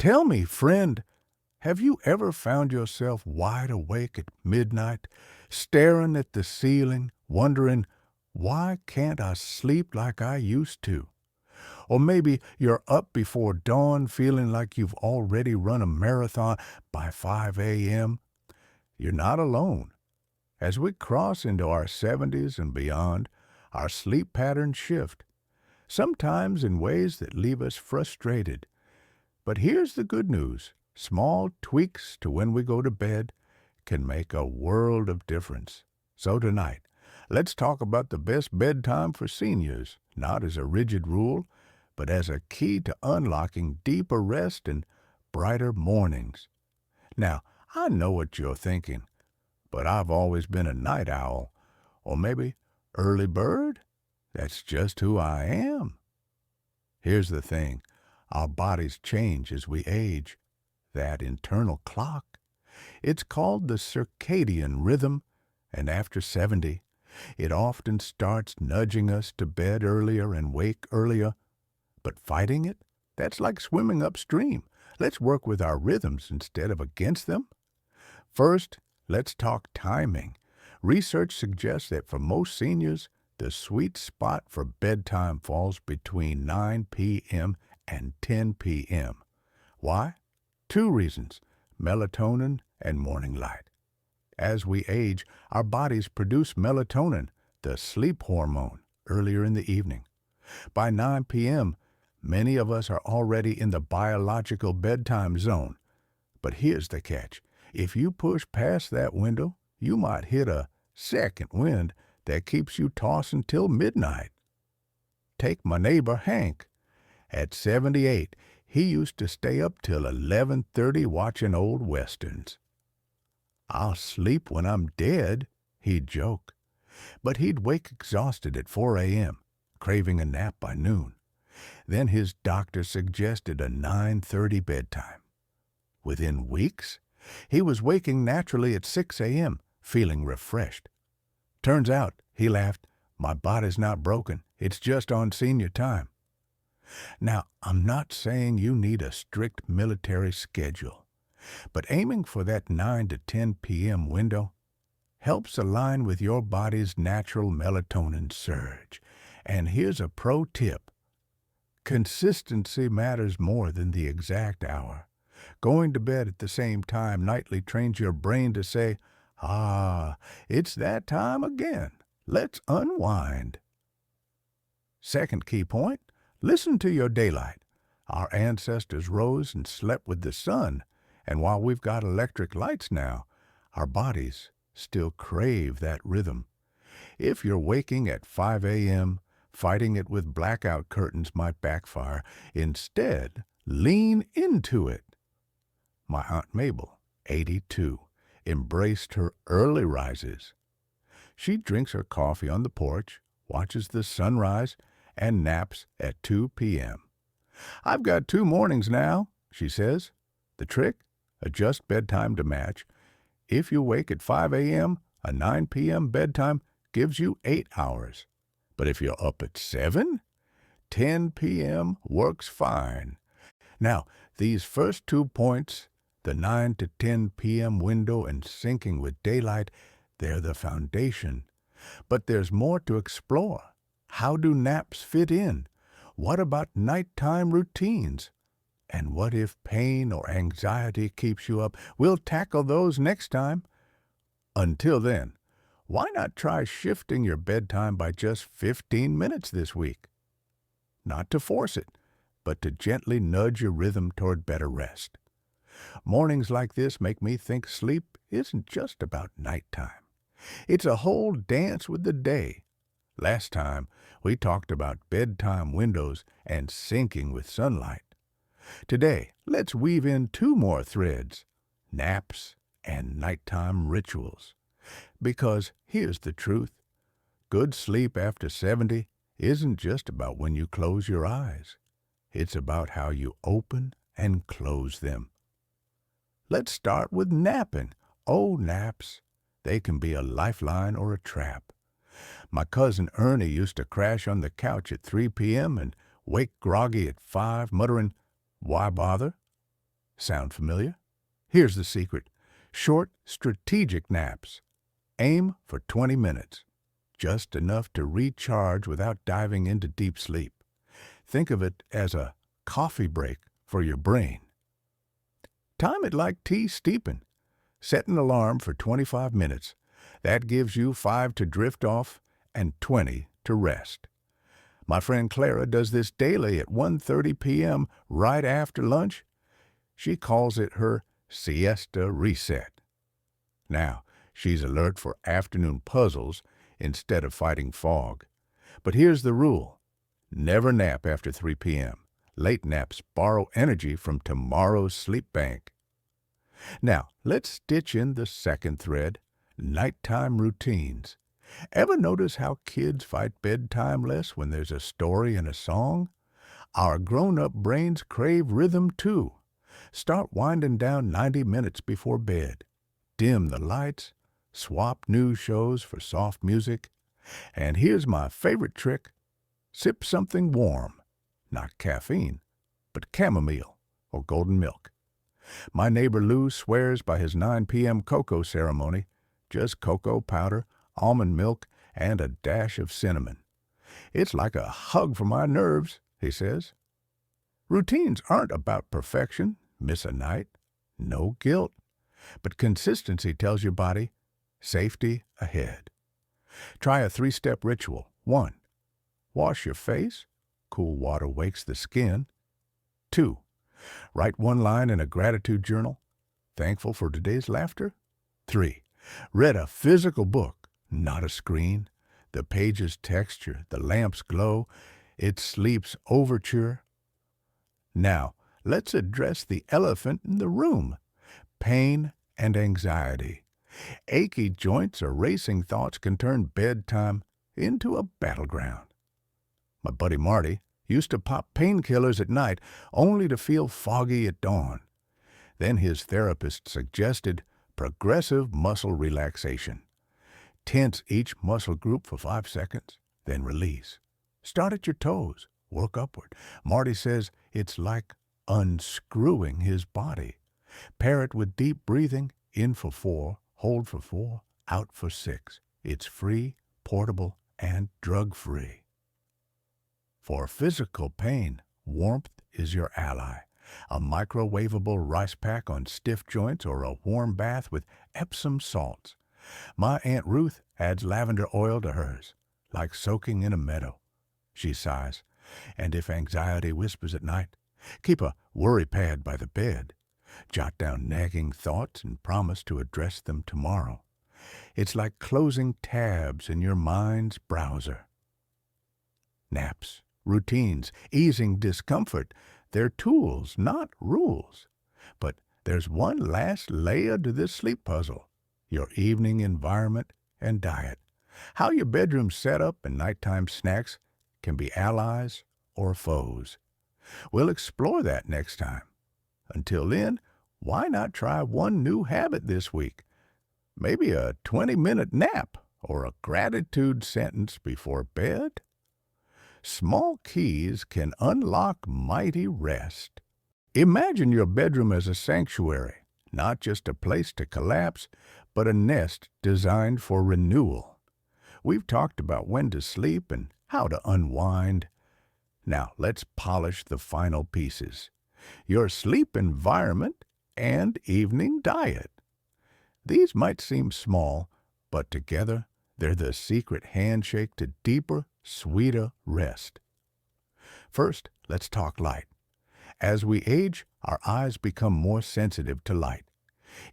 Tell me, friend, have you ever found yourself wide awake at midnight, staring at the ceiling, wondering, why can't I sleep like I used to? Or maybe you're up before dawn feeling like you've already run a marathon by 5 a.m. You're not alone. As we cross into our 70s and beyond, our sleep patterns shift, sometimes in ways that leave us frustrated. But here's the good news. Small tweaks to when we go to bed can make a world of difference. So tonight, let's talk about the best bedtime for seniors, not as a rigid rule, but as a key to unlocking deeper rest and brighter mornings. Now, I know what you're thinking, but I've always been a night owl, or maybe early bird. That's just who I am. Here's the thing. Our bodies change as we age. That internal clock. It's called the circadian rhythm, and after 70, it often starts nudging us to bed earlier and wake earlier. But fighting it? That's like swimming upstream. Let's work with our rhythms instead of against them. First, let's talk timing. Research suggests that for most seniors, the sweet spot for bedtime falls between 9 p.m. and 10 p.m. Why? Two reasons: melatonin and morning light. As we age, our bodies produce melatonin, the sleep hormone, earlier in the evening. By 9 p.m., many of us are already in the biological bedtime zone. But here's the catch. If you push past that window, you might hit a second wind that keeps you tossing till midnight. Take my neighbor Hank. At 78, he used to stay up till 11:30 watching old westerns. "I'll sleep when I'm dead," he'd joke. But he'd wake exhausted at 4 a.m., craving a nap by noon. Then his doctor suggested a 9:30 bedtime. Within weeks, he was waking naturally at 6 a.m., feeling refreshed. Turns out, he laughed, my body's not broken. It's just on senior time. Now, I'm not saying you need a strict military schedule, but aiming for that 9 to 10 p.m. window helps align with your body's natural melatonin surge. And here's a pro tip. Consistency matters more than the exact hour. Going to bed at the same time nightly trains your brain to say, it's that time again. Let's unwind. Second key point, listen to your daylight. Our ancestors rose and slept with the sun, and while we've got electric lights now, our bodies still crave that rhythm. If you're waking at 5 a.m., fighting it with blackout curtains might backfire. Instead, lean into it. My Aunt Mabel, 82, embraced her early rises. She drinks her coffee on the porch, watches the sunrise, and naps at 2 p.m. "I've got 2 mornings now," she says. The trick? Adjust bedtime to match. If you wake at 5 a.m., a 9 p.m. bedtime gives you 8 hours. But if you're up at 7, 10 p.m. works fine. Now, these first 2 points, the 9 to 10 p.m. window and syncing with daylight, they're the foundation. But there's more to explore. How do naps fit in? What about nighttime routines? And what if pain or anxiety keeps you up? We'll tackle those next time. Until then, why not try shifting your bedtime by just 15 minutes this week? Not to force it, but to gently nudge your rhythm toward better rest. Mornings like this make me think sleep isn't just about nighttime. It's a whole dance with the day. Last time, we talked about bedtime windows and syncing with sunlight. Today, let's weave in 2 more threads: naps and nighttime rituals. Because here's the truth. Good sleep after 70 isn't just about when you close your eyes. It's about how you open and close them. Let's start with napping. Oh, naps. They can be a lifeline or a trap. My cousin Ernie used to crash on the couch at 3 p.m. and wake groggy at 5, muttering, "Why bother?" Sound familiar? Here's the secret. Short, strategic naps. Aim for 20 minutes. Just enough to recharge without diving into deep sleep. Think of it as a coffee break for your brain. Time it like tea steeping. Set an alarm for 25 minutes. That gives you 5 to drift off and 20 to rest. My friend Clara does this daily at 1:30 p.m. right after lunch. She calls it her siesta reset. Now, she's alert for afternoon puzzles instead of fighting fog. But here's the rule. Never nap after 3 p.m. Late naps borrow energy from tomorrow's sleep bank. Now, let's stitch in the second thread, nighttime routines. Ever notice how kids fight bedtime less when there's a story and a song? Our grown-up brains crave rhythm too. Start winding down 90 minutes before bed. Dim the lights, swap news shows for soft music. And here's my favorite trick. Sip something warm. Not caffeine, but chamomile or golden milk. My neighbor Lou swears by his 9 p.m. cocoa ceremony. Just cocoa powder, almond milk, and a dash of cinnamon. It's like a hug for my nerves, he says. Routines aren't about perfection. Miss a night, no guilt. But consistency tells your body, safety ahead. Try a 3-step ritual. 1. Wash your face. Cool water wakes the skin. 2. Write 1 line in a gratitude journal. Thankful for today's laughter. 3. Read a physical book, not a screen. The page's texture, the lamp's glow, its sleep's overture. Now, let's address the elephant in the room. Pain and anxiety. Achy joints or racing thoughts can turn bedtime into a battleground. My buddy Marty used to pop painkillers at night only to feel foggy at dawn. Then his therapist suggested progressive muscle relaxation. Tense each muscle group for 5 seconds, then release. Start at your toes, work upward. Marty says it's like unscrewing his body. Pair it with deep breathing, in for 4, hold for 4, out for 6. It's free, portable, and drug-free. For physical pain, warmth is your ally. A microwavable rice pack on stiff joints or a warm bath with Epsom salts. My Aunt Ruth adds lavender oil to hers, like soaking in a meadow. She sighs, and if anxiety whispers at night, keep a worry pad by the bed. Jot down nagging thoughts and promise to address them tomorrow. It's like closing tabs in your mind's browser. Naps, routines, easing discomfort, they're tools, not rules. But there's one last layer to this sleep puzzle. Your evening environment and diet. How your bedroom's set up and nighttime snacks can be allies or foes. We'll explore that next time. Until then, why not try one new habit this week? Maybe a 20-minute nap or a gratitude sentence before bed? Small keys can unlock mighty rest. Imagine your bedroom as a sanctuary, not just a place to collapse, but a nest designed for renewal. We've talked about when to sleep and how to unwind. Now let's polish the final pieces. Your sleep environment and evening diet. These might seem small, but together they're the secret handshake to deeper, sweeter rest. First, let's talk light. As we age, our eyes become more sensitive to light.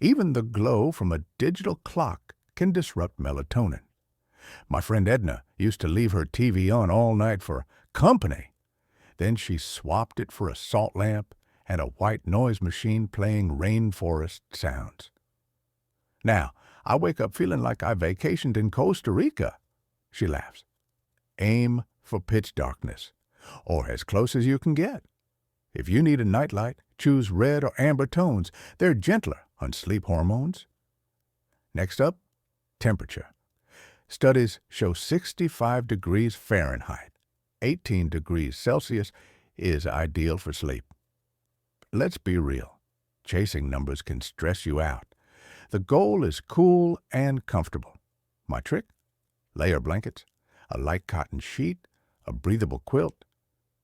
Even the glow from a digital clock can disrupt melatonin. My friend Edna used to leave her TV on all night for company. Then she swapped it for a salt lamp and a white noise machine playing rainforest sounds. Now, I wake up feeling like I vacationed in Costa Rica. She laughs. Aim for pitch darkness, or as close as you can get. If you need a nightlight, choose red or amber tones. They're gentler on sleep hormones. Next up, temperature. Studies show 65 degrees Fahrenheit, 18 degrees Celsius is ideal for sleep. Let's be real. Chasing numbers can stress you out. The goal is cool and comfortable. My trick? Layer blankets, a light cotton sheet, a breathable quilt.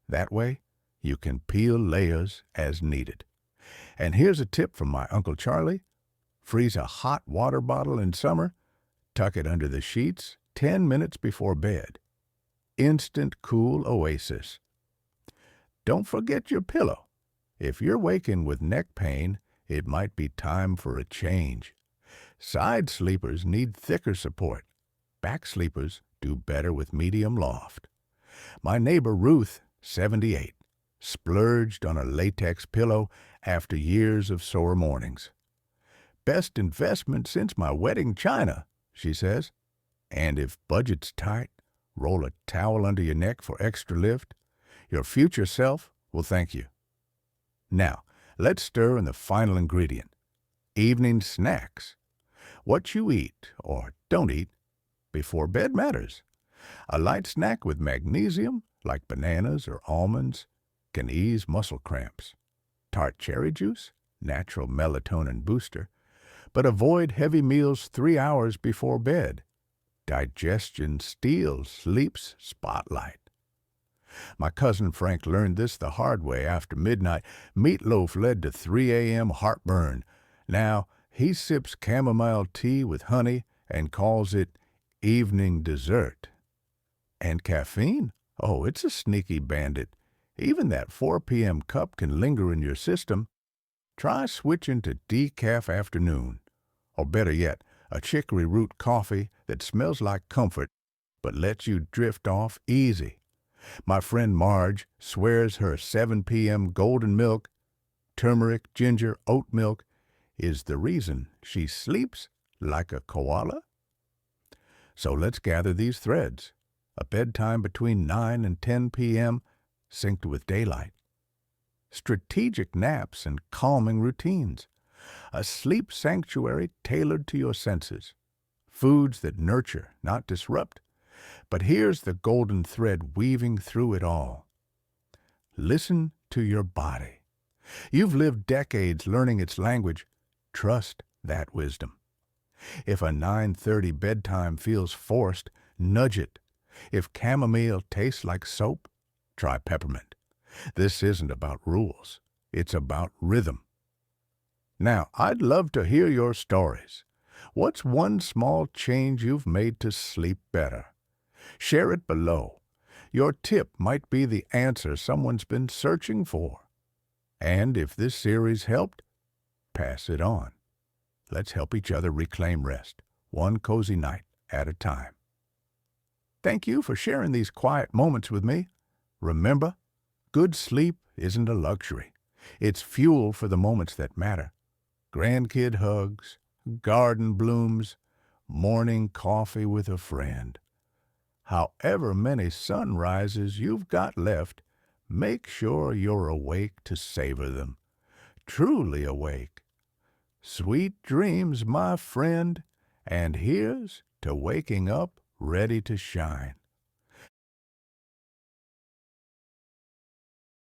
That way, you can peel layers as needed. And here's a tip from my Uncle Charlie. Freeze a hot water bottle in summer, tuck it under the sheets 10 minutes before bed. Instant cool oasis. Don't forget your pillow. If you're waking with neck pain, it might be time for a change. Side sleepers need thicker support. Back sleepers do better with medium loft. My neighbor Ruth, 78, splurged on a latex pillow after years of sore mornings. Best investment since my wedding china, she says. And if budget's tight, roll a towel under your neck for extra lift. Your future self will thank you. Now, let's stir in the final ingredient, evening snacks. What you eat, or don't eat, before bed matters. A light snack with magnesium, like bananas or almonds, can ease muscle cramps. Tart cherry juice, natural melatonin booster. But avoid heavy meals 3 hours before bed. Digestion steals sleep's spotlight. My cousin Frank learned this the hard way after midnight. Meatloaf led to 3 a.m. heartburn. Now, he sips chamomile tea with honey and calls it evening dessert. And caffeine? Oh, it's a sneaky bandit. Even that 4 p.m. cup can linger in your system. Try switching to decaf afternoon. Or better yet, a chicory root coffee that smells like comfort but lets you drift off easy. My friend Marge swears her 7 p.m. golden milk, turmeric, ginger, oat milk, is the reason she sleeps like a koala. So let's gather these threads. A bedtime between 9 and 10 p.m. synced with daylight. Strategic naps and calming routines. A sleep sanctuary tailored to your senses. Foods that nurture, not disrupt. But here's the golden thread weaving through it all. Listen to your body. You've lived decades learning its language. Trust that wisdom. If a 9:30 bedtime feels forced, nudge it. If chamomile tastes like soap, try peppermint. This isn't about rules. It's about rhythm. Now, I'd love to hear your stories. What's one small change you've made to sleep better? Share it below. Your tip might be the answer someone's been searching for. And if this series helped, pass it on. Let's help each other reclaim rest, one cozy night at a time. Thank you for sharing these quiet moments with me. Remember, good sleep isn't a luxury. It's fuel for the moments that matter. Grandkid hugs, garden blooms, morning coffee with a friend. However many sunrises you've got left, make sure you're awake to savor them. Truly awake. Sweet dreams, my friend, and here's to waking up ready to shine.